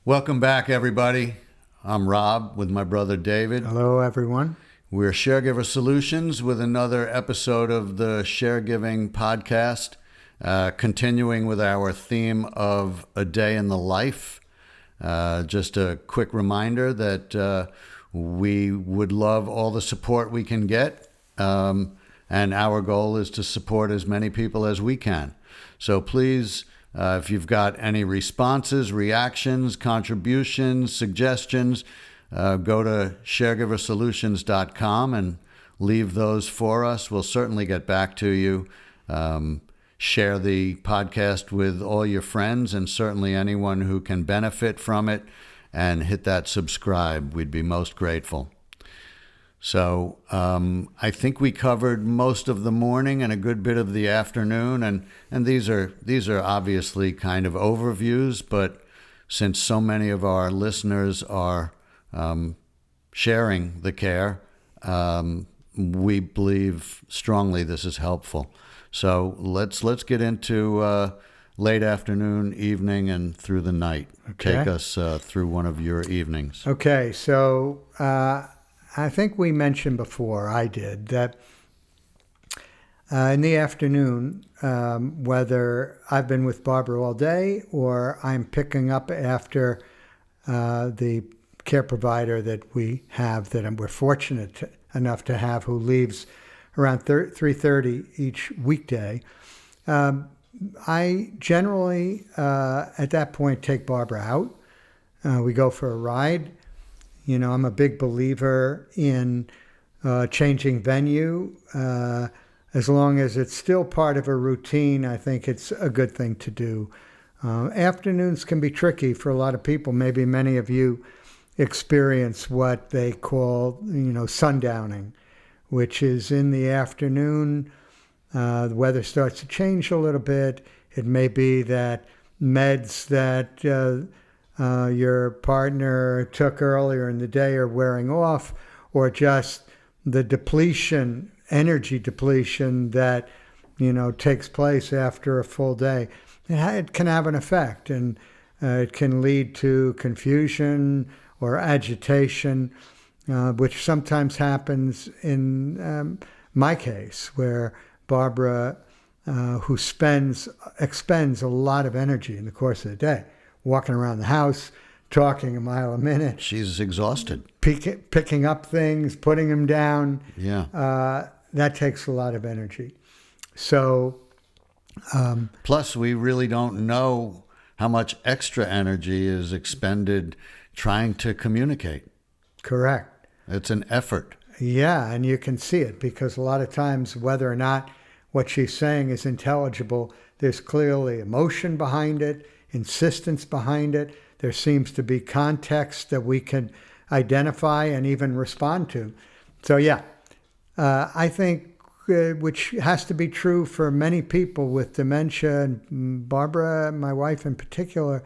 Welcome back, everybody. I'm Rob with my brother David. Hello, everyone. We're ShareGiver Solutions with another episode of the ShareGiving podcast, continuing with our theme of a day in the life. Just a quick reminder that we would love all the support we can get, and our goal is to support as many people as we can. So please, if you've got any responses, reactions, contributions, suggestions, go to sharegiversolutions.com and leave those for us. We'll certainly get back to you. Share the podcast with all your friends and certainly anyone who can benefit from it, and hit that subscribe. We'd be most grateful. So I think we covered most of the morning and a good bit of the afternoon, and these are obviously kind of overviews, but since so many of our listeners are sharing the care, we believe strongly this is helpful. So let's get into late afternoon, evening, and through the night. Okay. Take us through one of your evenings. Okay, so I think we mentioned before, I did, that in the afternoon, whether I've been with Barbara all day or I'm picking up after the care provider that we have, we're fortunate enough to have, who leaves around 3:30 each weekday, I generally, at that point, take Barbara out. We go for a ride. You know, I'm a big believer in changing venue. As long as it's still part of a routine, I think it's a good thing to do. Afternoons can be tricky for a lot of people. Maybe many of you experience what they call, sundowning, which is in the afternoon. The weather starts to change a little bit. It may be that meds that your partner took earlier in the day are wearing off, or just the energy depletion that, takes place after a full day. It can have an effect, and it can lead to confusion or agitation, which sometimes happens in my case, where Barbara, who expends a lot of energy in the course of the day, walking around the house, talking a mile a minute. She's exhausted. Picking up things, putting them down. Yeah. That takes a lot of energy. So. Plus, we really don't know how much extra energy is expended trying to communicate. Correct. It's an effort. Yeah, and you can see it, because a lot of times, whether or not what she's saying is intelligible, there's clearly emotion behind it, insistence behind it. There seems to be context that we can identify and even respond to. So yeah, I think, which has to be true for many people with dementia, and Barbara, my wife in particular,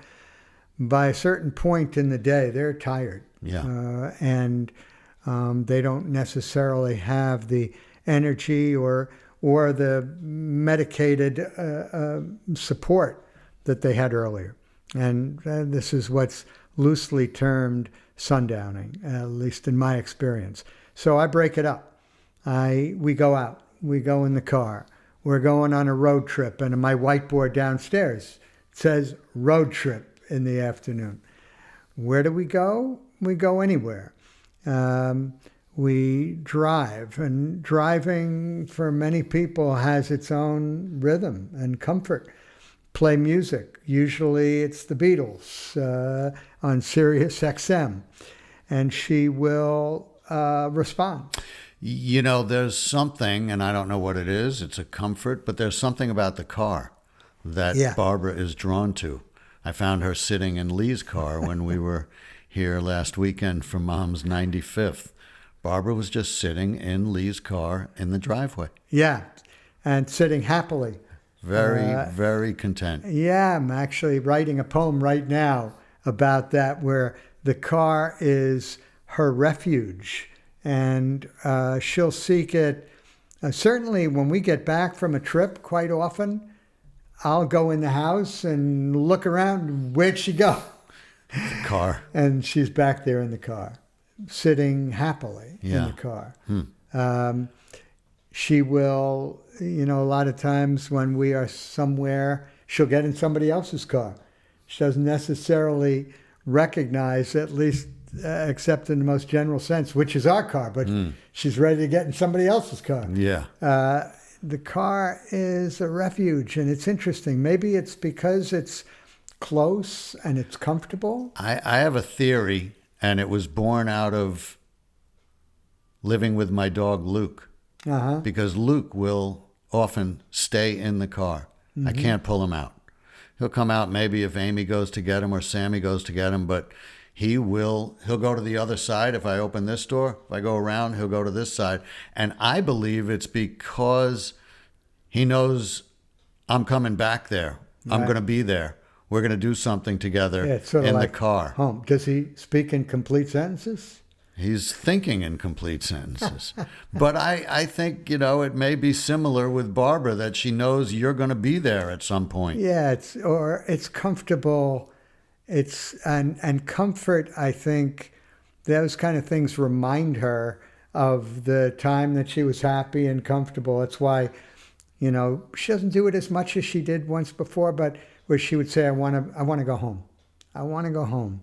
by a certain point in the day, they're tired. Yeah. And they don't necessarily have the energy or the medicated support that they had earlier. And this is what's loosely termed sundowning, at least in my experience. So I break it up. We go out. We go in the car. We're going on a road trip, and my whiteboard downstairs says road trip in the afternoon. Where do we go? We go anywhere. We drive, and driving for many people has its own rhythm and comfort. Play music. Usually it's the Beatles on Sirius XM, and she will respond. There's something, and I don't know what it is, it's a comfort, but there's something about the car that Barbara is drawn to. I found her sitting in Lee's car when we were here last weekend for Mom's 95th. Barbara was just sitting in Lee's car in the driveway. Yeah, and sitting happily. Very, very content. Yeah, I'm actually writing a poem right now about that, where the car is her refuge, and she'll seek it. Certainly when we get back from a trip, quite often, I'll go in the house and look around. Where'd she go? The car. And she's back there in the car, sitting happily Yeah. in the car. She will, a lot of times when we are somewhere, she'll get in somebody else's car. She doesn't necessarily recognize, at least except in the most general sense, which is our car, but she's ready to get in somebody else's car. Yeah. The car is a refuge, and it's interesting. Maybe it's because it's close and it's comfortable. I have a theory, and it was born out of living with my dog, Luke. Because Luke will often stay in the car. I can't pull him out. He'll come out maybe if Amy goes to get him or Sammy goes to get him, but he'll go to the other side. If I open this door, if I go around, he'll go to this side. And I believe it's because he knows I'm coming back there. I'm Right. going to be there. We're going to do something together Yeah, it's sort of in like the car. home. Does he speak in complete sentences? He's thinking in complete sentences. But I think, it may be similar with Barbara, that she knows you're going to be there at some point. Yeah, it's comfortable. And comfort, I think, those kind of things remind her of the time that she was happy and comfortable. That's why, she doesn't do it as much as she did once before, but where she would say, I want to go home. I want to go home.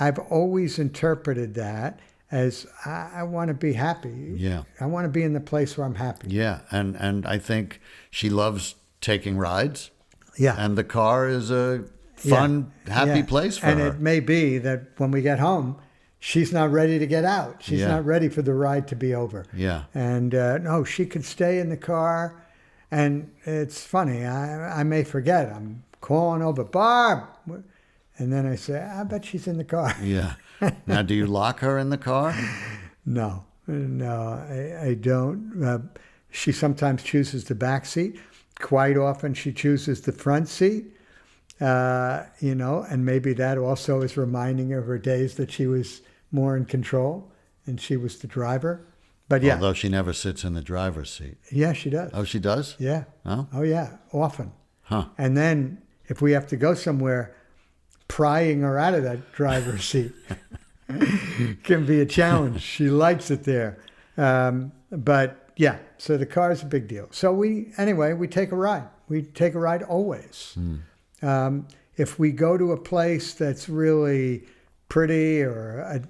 I've always interpreted that as I want to be happy. Yeah. I want to be in the place where I'm happy. Yeah, and I think she loves taking rides. Yeah. And the car is a fun, happy place for and her. it may be that when we get home, she's not ready to get out. She's Yeah. not ready for the ride to be over. Yeah. And no, she could stay in the car. And it's funny, I may forget. I'm calling over, Barb. And then I say, I bet she's in the car. Yeah. Now, do you lock her in the car? No, I don't. She sometimes chooses the back seat. Quite often she chooses the front seat, and maybe that also is reminding her of her days that she was more in control and she was the driver. But yeah. Although she never sits in the driver's seat. Yeah, she does. Oh, she does? Yeah. Oh? Oh, yeah, often. Huh. And then if we have to go somewhere, prying her out of that driver's seat can be a challenge. She likes it there. But yeah, so the car is a big deal. So we take a ride. We take a ride always. If we go to a place that's really pretty or,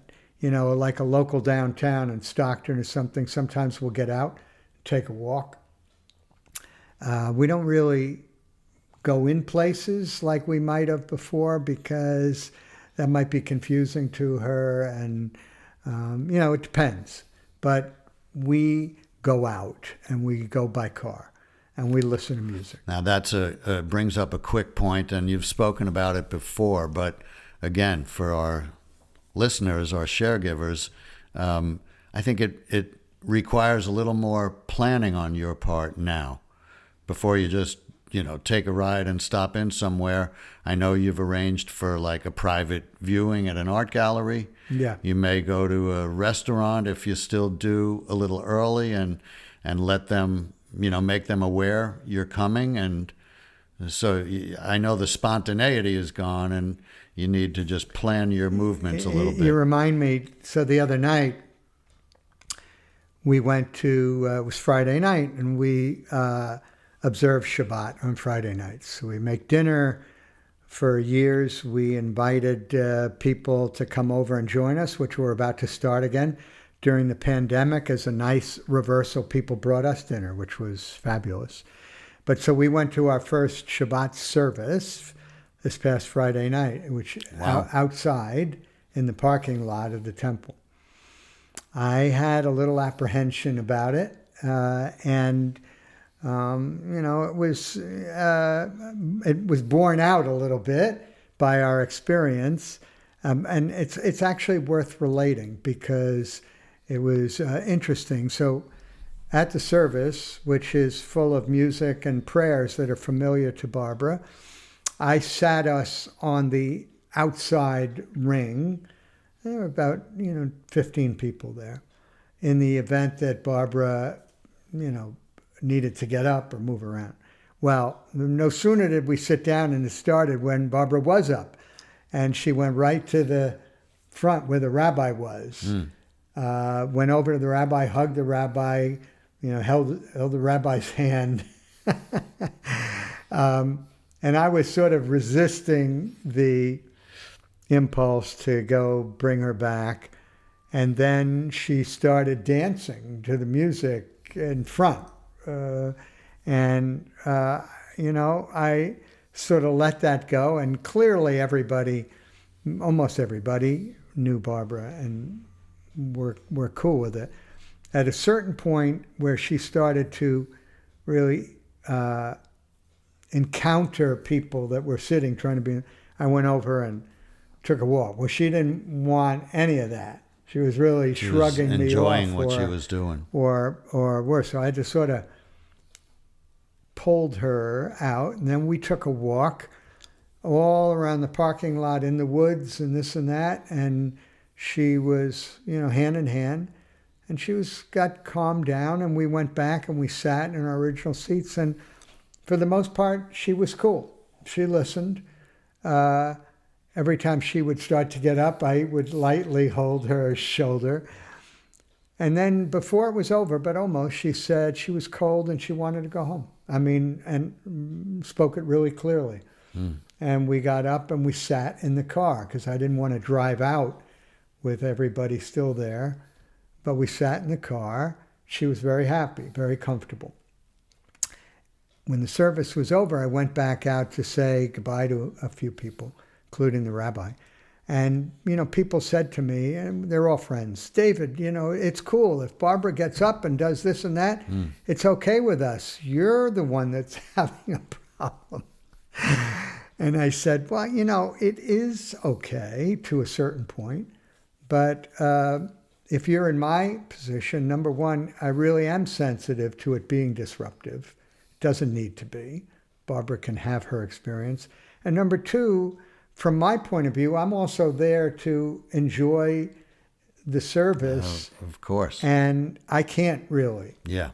like a local downtown in Stockton or something, sometimes we'll get out, take a walk. We don't really go in places like we might have before because that might be confusing to her, and it depends. But we go out and we go by car and we listen to music. Now that's brings up a quick point, and you've spoken about it before, but again, for our listeners, our sharegivers, I think it requires a little more planning on your part now before you just take a ride and stop in somewhere. I know you've arranged for like a private viewing at an art gallery. Yeah. You may go to a restaurant if you still do a little early and let them, make them aware you're coming. And so I know the spontaneity is gone and you need to just plan your movements a little bit. You remind me, so the other night we went to, it was Friday night, and we observe Shabbat on Friday nights. So we make dinner. For years, we invited people to come over and join us, which we're about to start again. During the pandemic, as a nice reversal, people brought us dinner, which was fabulous. But so we went to our first Shabbat service this past Friday night, which outside in the parking lot of the temple. I had a little apprehension about it, and it was borne out a little bit by our experience, and it's actually worth relating because it was interesting. So at the service, which is full of music and prayers that are familiar to Barbara, I sat us on the outside ring. There were about 15 people there. In the event that Barbara, needed to get up or move around. Well, no sooner did we sit down and it started when Barbara was up. and she went right to the front where the rabbi was. Went over to the rabbi, hugged the rabbi, held the rabbi's hand. And I was sort of resisting the impulse to go bring her back. And then she started dancing to the music in front. I sort of let that go. And clearly almost everybody knew Barbara and were cool with it. At a certain point where she started to really encounter people that were sitting trying to be, I went over and took a walk. Well, she didn't want any of that. She was really shrugging me off. Enjoying what she was doing. Or worse. So I just sort of pulled her out, and then we took a walk all around the parking lot in the woods and this and that, and she was, hand in hand, and got calmed down, and we went back and we sat in our original seats, and for the most part, she was cool. She listened. Every time she would start to get up, I would lightly hold her shoulder. And then before it was over, but almost, she said she was cold and she wanted to go home. And spoke it really clearly. And we got up and we sat in the car because I didn't want to drive out with everybody still there. But we sat in the car. She was very happy, very comfortable. When the service was over, I went back out to say goodbye to a few people, including the rabbi. And, people said to me, and they're all friends, David, it's cool. If Barbara gets up and does this and that, it's okay with us. You're the one that's having a problem. And I said, well, it is okay to a certain point. But if you're in my position, number one, I really am sensitive to it being disruptive. Doesn't need to be. Barbara can have her experience. And number two, from my point of view, I'm also there to enjoy the service. Of course. And I can't really. Yeah.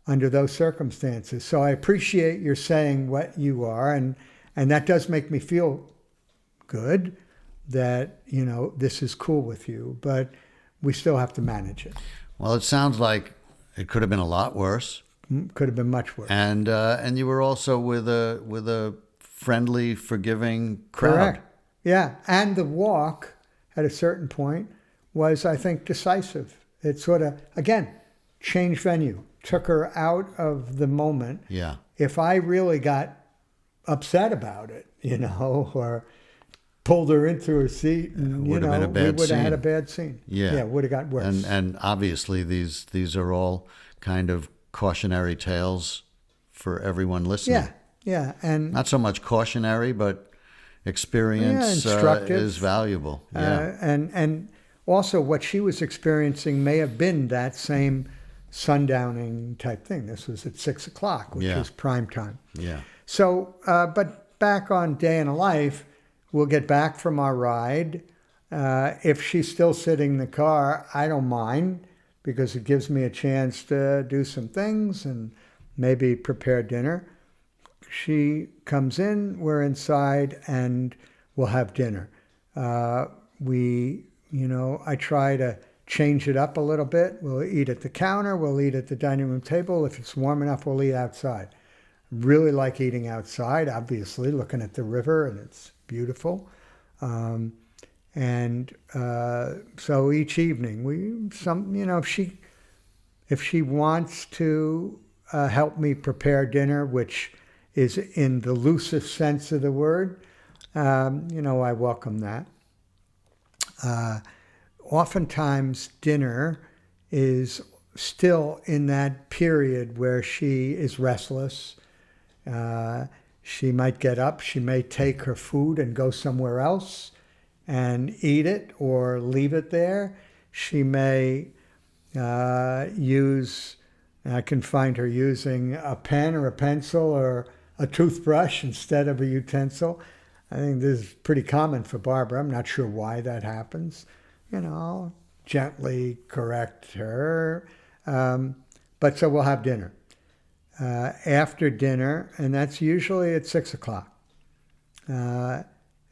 Under those circumstances. So I appreciate your saying what you are. And that does make me feel good that, this is cool with you. But we still have to manage it. Well, it sounds like it could have been a lot worse. Could have been much worse. And you were also with a friendly, forgiving crowd. Correct. Yeah. And the walk at a certain point was, I think, decisive. It sort of, again, changed venue, took her out of the moment. Yeah. If I really got upset about it, or pulled her into her seat, and, would have been a bad we would have scene. had a bad scene. Yeah. Yeah, it would have got worse. And obviously these are all kind of cautionary tales for everyone listening. Yeah. Yeah. And not so much cautionary, but experience is valuable. Yeah. And also what she was experiencing may have been that same sundowning type thing. This was at 6 o'clock, which is prime time. Yeah. So, but back on Day in a Life, we'll get back from our ride. If she's still sitting in the car, I don't mind because it gives me a chance to do some things and maybe prepare dinner. She comes in, we're inside, and we'll have dinner. I try to change it up a little bit. We'll eat at the counter, we'll eat at the dining room table. If it's warm enough, we'll eat outside. Really like eating outside, obviously, looking at the river, and it's beautiful. So each evening, if she wants to help me prepare dinner, which is in the loosest sense of the word, I welcome that. Oftentimes dinner is still in that period where she is restless. She might get up, she may take her food and go somewhere else and eat it or leave it there. She may I can find her using a pen or a pencil or a toothbrush instead of a utensil. I think this is pretty common for Barbara. I'm not sure why that happens. I'll gently correct her. But so we'll have dinner. After dinner, and that's usually at 6 o'clock.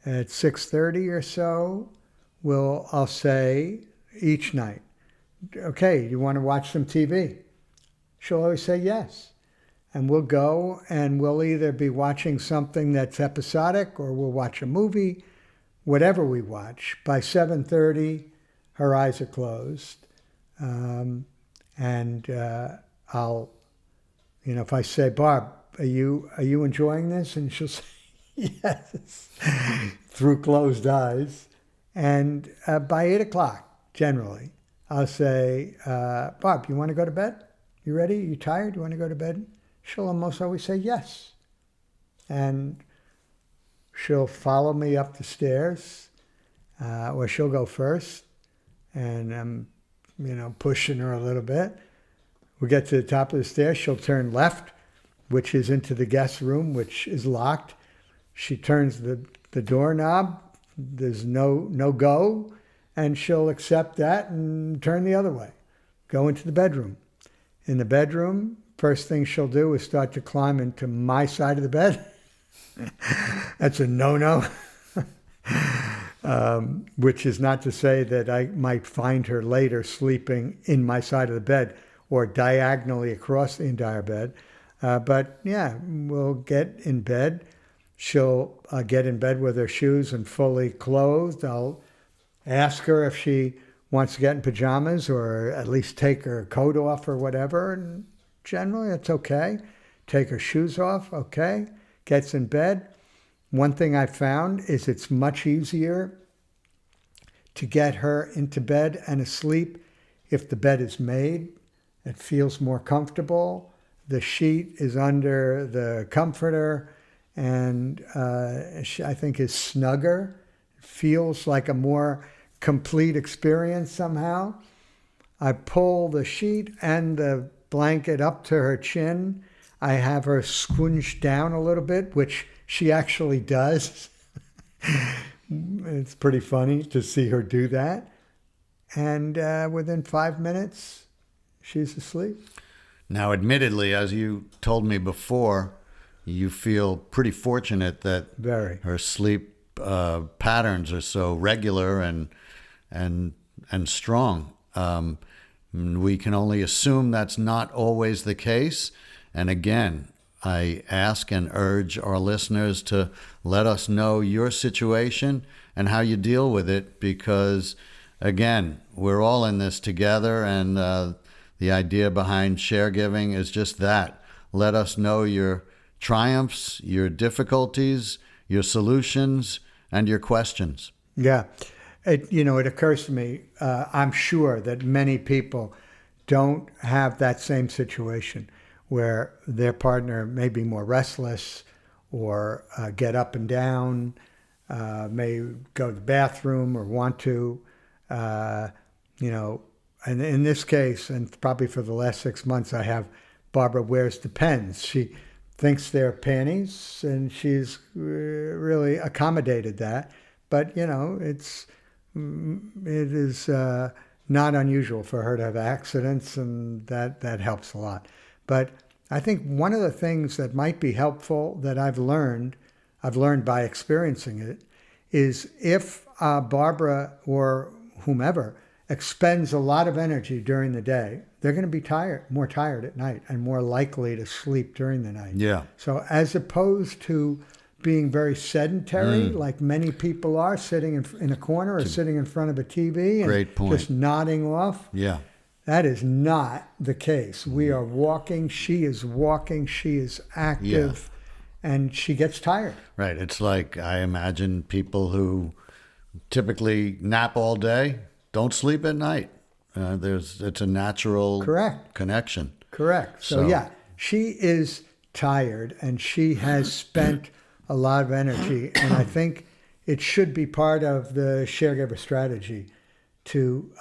at 6:30 or so, I'll say each night, okay, you want to watch some TV? She'll always say yes. And we'll go and we'll either be watching something that's episodic or we'll watch a movie, whatever we watch. By 7:30, her eyes are closed. I'll, if I say, Barb, are you enjoying this? And she'll say, yes, through closed eyes. And by 8 o'clock, generally, I'll say, Barb, you want to go to bed? You ready? You tired? You want to go to bed? She'll almost always say yes. And she'll follow me up the stairs, or she'll go first. And I'm, pushing her a little bit. We get to the top of the stairs. She'll turn left, which is into the guest room, which is locked. She turns the doorknob. There's no go. And she'll accept that and turn the other way. Go into the bedroom. In the bedroom, first thing she'll do is start to climb into my side of the bed. That's a no-no. Which is not to say that I might find her later sleeping in my side of the bed or diagonally across the entire bed. But yeah, we'll get in bed. She'll get in bed with her shoes and fully clothed. I'll ask her if she wants to get in pajamas or at least take her coat off or whatever. And generally, it's okay. Take her shoes off, okay. Gets in bed. One thing I found is it's much easier to get her into bed and asleep if the bed is made. It feels more comfortable. The sheet is under the comforter and I think is snugger. It feels like a more complete experience somehow. I pull the sheet and the blanket up to her chin. I have her squinch down a little bit, which she actually does. It's pretty funny to see her do that. And within 5 minutes, she's asleep. Now, admittedly, as you told me before, you feel pretty fortunate that her sleep patterns are so regular and strong. We can only assume that's not always the case. And again, I ask and urge our listeners to let us know your situation and how you deal with it, because, again, we're all in this together, and the idea behind ShareGiving is just that. Let us know your triumphs, your difficulties, your solutions, and your questions. Yeah. It occurs to me, I'm sure that many people don't have that same situation where their partner may be more restless or get up and down, may go to the bathroom or want to, and in this case, and probably for the last 6 months, I have Barbara wears Depends. She thinks they're panties, and she's really accommodated that. But, it is not unusual for her to have accidents, and that helps a lot. But I think one of the things that might be helpful that I've learned by experiencing it, is if Barbara or whomever expends a lot of energy during the day, they're going to be more tired at night and more likely to sleep during the night. Yeah. So as opposed to being very sedentary, like many people are, sitting in a corner or sitting in front of a TV and just nodding off. Yeah. That is not the case. We are walking. She is walking. She is active. Yeah. And she gets tired. Right. It's like I imagine people who typically nap all day don't sleep at night. It's a natural connection. Correct. So yeah, she is tired and she has spent a lot of energy. And I think it should be part of the ShareGiver strategy to,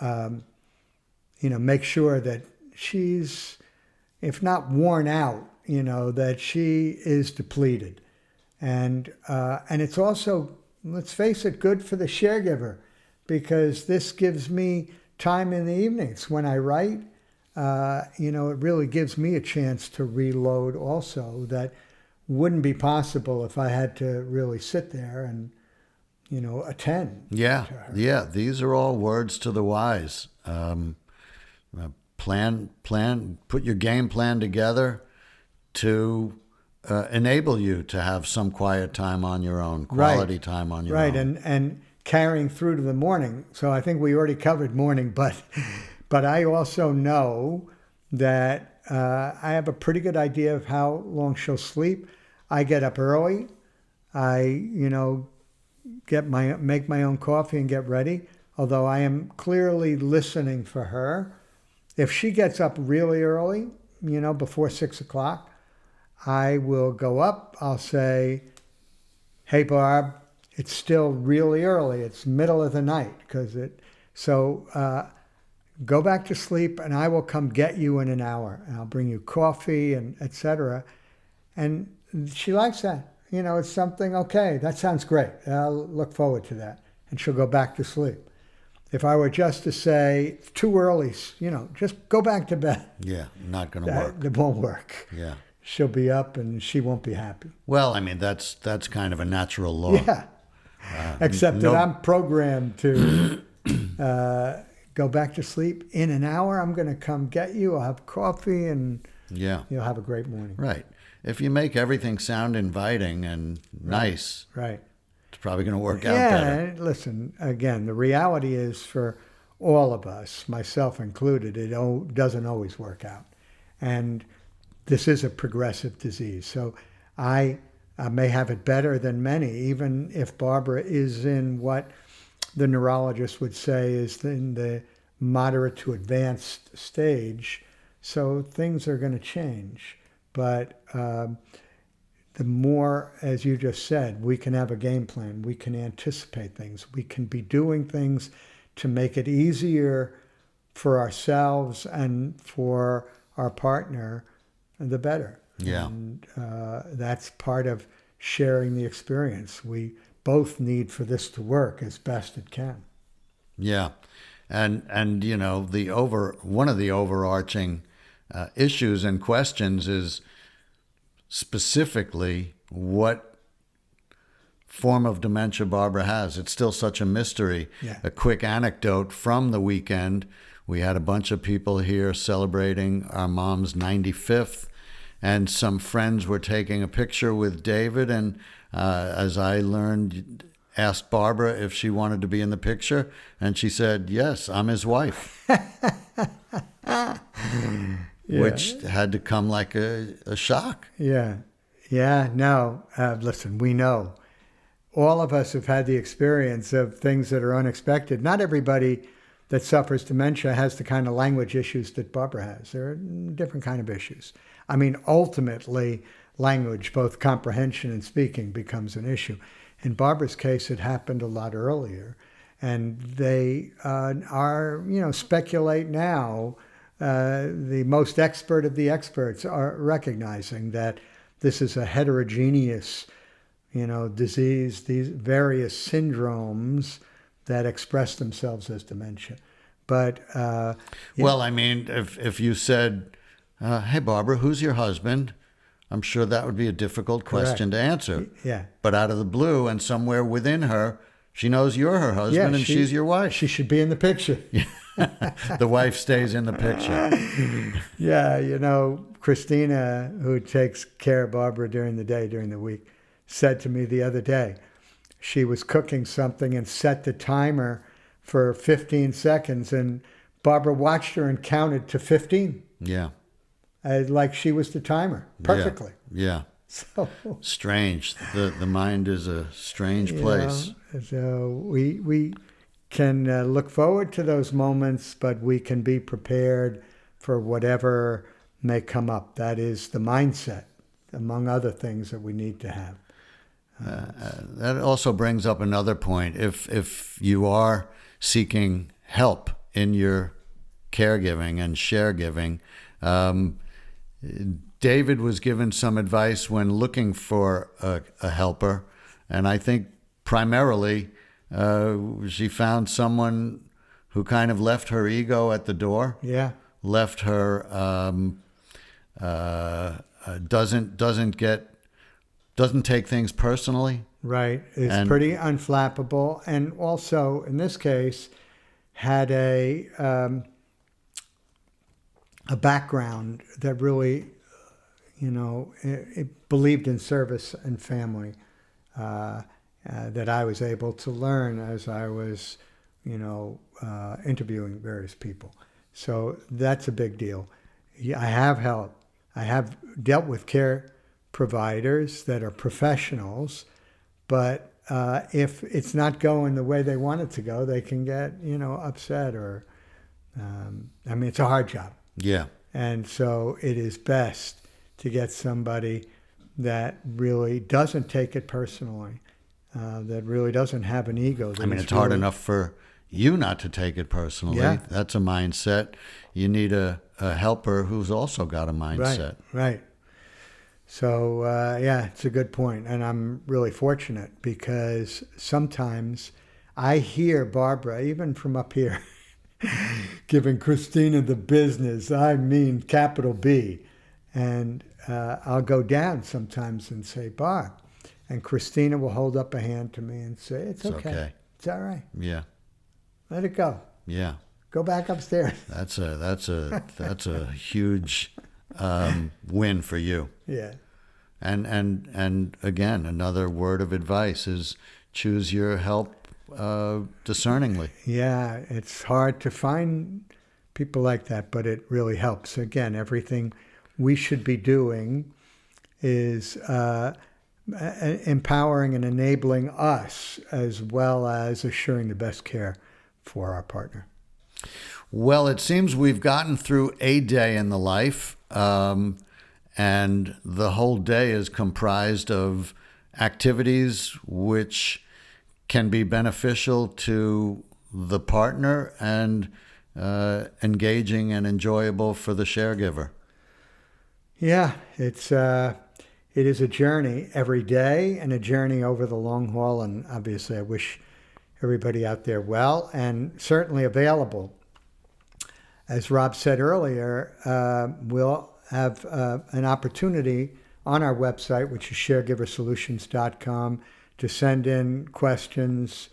make sure that she's, if not worn out, that she is depleted. And it's also, let's face it, good for the ShareGiver, because this gives me time in the evenings when I write. It really gives me a chance to reload also that wouldn't be possible if I had to really sit there and attend. Yeah, to her. yeah. These are all words to the wise. Put your game plan together to enable you to have some quiet time on your own, quality time on your Right, own. and carrying through to the morning. So I think we already covered morning, but I also know that I have a pretty good idea of how long she'll sleep. I get up early. I make my own coffee and get ready. Although I am clearly listening for her. If she gets up really early, before 6 o'clock, I will go up. I'll say, "Hey, Barb, it's still really early. It's middle of the night go back to sleep, and I will come get you in an hour. And I'll bring you coffee and etc." And she likes that. It's something. Okay, that sounds great. I'll look forward to that. And she'll go back to sleep. If I were just to say, "It's too early, just go back to bed," Yeah, not going to work. It won't work. Yeah. She'll be up and she won't be happy. Well, I mean, that's kind of a natural law. Yeah. Except that I'm programmed to go back to sleep. In an hour, I'm going to come get you. I'll have coffee and you'll have a great morning. Right. If you make everything sound inviting and nice, right, it's probably going to work out better. Yeah, listen, again, the reality is for all of us, myself included, it doesn't always work out. And this is a progressive disease. So I may have it better than many, even if Barbara is in what the neurologist would say is in the moderate to advanced stage. So things are going to change. But the more, as you just said, we can have a game plan, we can anticipate things, we can be doing things to make it easier for ourselves and for our partner, the better. Yeah. And that's part of sharing the experience. We both need for this to work as best it can. Yeah. And one of the overarching issues and questions is specifically what form of dementia Barbara has. It's still such a mystery. Yeah. A quick anecdote from the weekend. We had a bunch of people here celebrating our mom's 95th, and some friends were taking a picture with David, and as I learned, asked Barbara if she wanted to be in the picture, and she said, "Yes, I'm his wife." Which had to come like a shock. Yeah. No, listen, we know. All of us have had the experience of things that are unexpected. Not everybody that suffers dementia has the kind of language issues that Barbara has. There are different kind of issues. I mean, ultimately, language, both comprehension and speaking, becomes an issue. In Barbara's case, it happened a lot earlier. And they speculate now. The most expert of the experts are recognizing that this is a heterogeneous, disease, these various syndromes that express themselves as dementia. But well, I mean, if you said, "Hey, Barbara, who's your husband?" I'm sure that would be a difficult question to answer. Yeah. But out of the blue and somewhere within her, she knows you're her husband and she's your wife. She should be in the picture. The wife stays in the picture. Yeah, Christina, who takes care of Barbara during the day, during the week, said to me the other day, she was cooking something and set the timer for 15 seconds, and Barbara watched her and counted to 15. Yeah. Like she was the timer, perfectly. Yeah. So strange. The mind is a strange place. So we can look forward to those moments, but we can be prepared for whatever may come up. That is the mindset, among other things that we need to have. That also brings up another point. If you are seeking help in your caregiving and sharegiving, David was given some advice when looking for a helper, and I think primarily she found someone who kind of left her ego at the door. Yeah. Left her doesn't get doesn't take things personally. Right. It's pretty unflappable. And also, in this case, had a background that really, it believed in service and family, that I was able to learn as I was, interviewing various people. So that's a big deal. I have helped. I have dealt with care providers that are professionals, but if it's not going the way they want it to go, they can get, upset or, it's a hard job. Yeah. And so it is best to get somebody that really doesn't take it personally, that really doesn't have an ego. It's hard enough for you not to take it personally. Yeah. That's a mindset. You need a helper who's also got a mindset. Right. So, it's a good point. And I'm really fortunate because sometimes I hear Barbara, even from up here, giving Christina the business, capital B. And I'll go down sometimes and say, Barb. And Christina will hold up a hand to me and say, it's okay. It's all right. Yeah. Let it go. Yeah. Go back upstairs. That's a huge win for you. Yeah. And again, another word of advice is choose your help discerningly. Yeah, it's hard to find people like that, but it really helps. Again, everything we should be doing is empowering and enabling us as well as assuring the best care for our partner. Well, it seems we've gotten through a day in the life, and the whole day is comprised of activities which can be beneficial to the partner and engaging and enjoyable for the sharegiver. Yeah, it is a journey every day and a journey over the long haul. And obviously, I wish everybody out there well and certainly available. As Rob said earlier, we'll have an opportunity on our website, which is sharegiversolutions.com, to send in questions,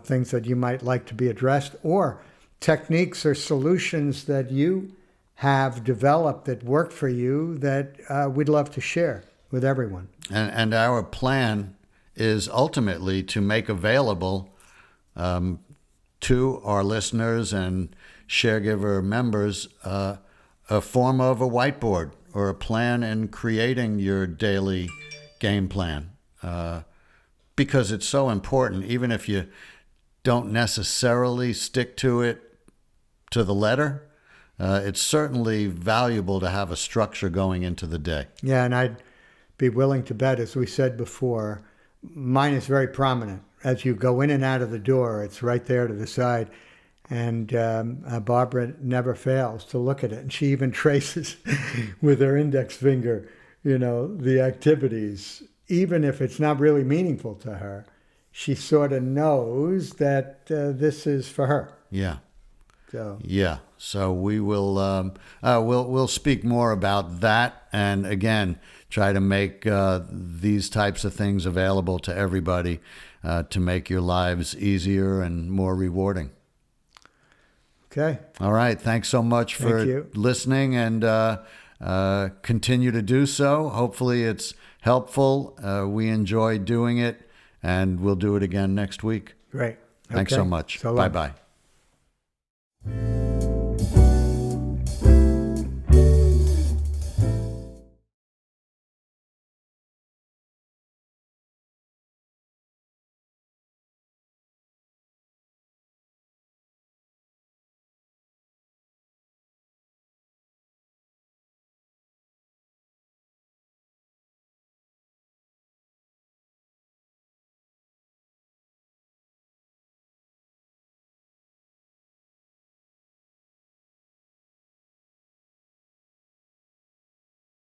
things that you might like to be addressed, or techniques or solutions that you have developed that work for you that we'd love to share with everyone. And our plan is ultimately to make available to our listeners and Sharegiver members a form of a whiteboard or a plan in creating your daily game plan, because it's so important. Even if you don't necessarily stick to it to the letter, it's certainly valuable to have a structure going into the day. Yeah, and I'd be willing to bet, as we said before, mine is very prominent. As you go in and out of the door, it's right there to the side. And Barbara never fails to look at it. And she even traces with her index finger, the activities. Even if it's not really meaningful to her, she sort of knows that this is for her. Yeah. So we will we'll speak more about that, and again try to make these types of things available to everybody to make your lives easier and more rewarding. Okay. All right. Thanks so much for listening, and continue to do so. Hopefully it's helpful. We enjoy doing it, and we'll do it again next week. Great. Thanks so much. So long. Bye-bye.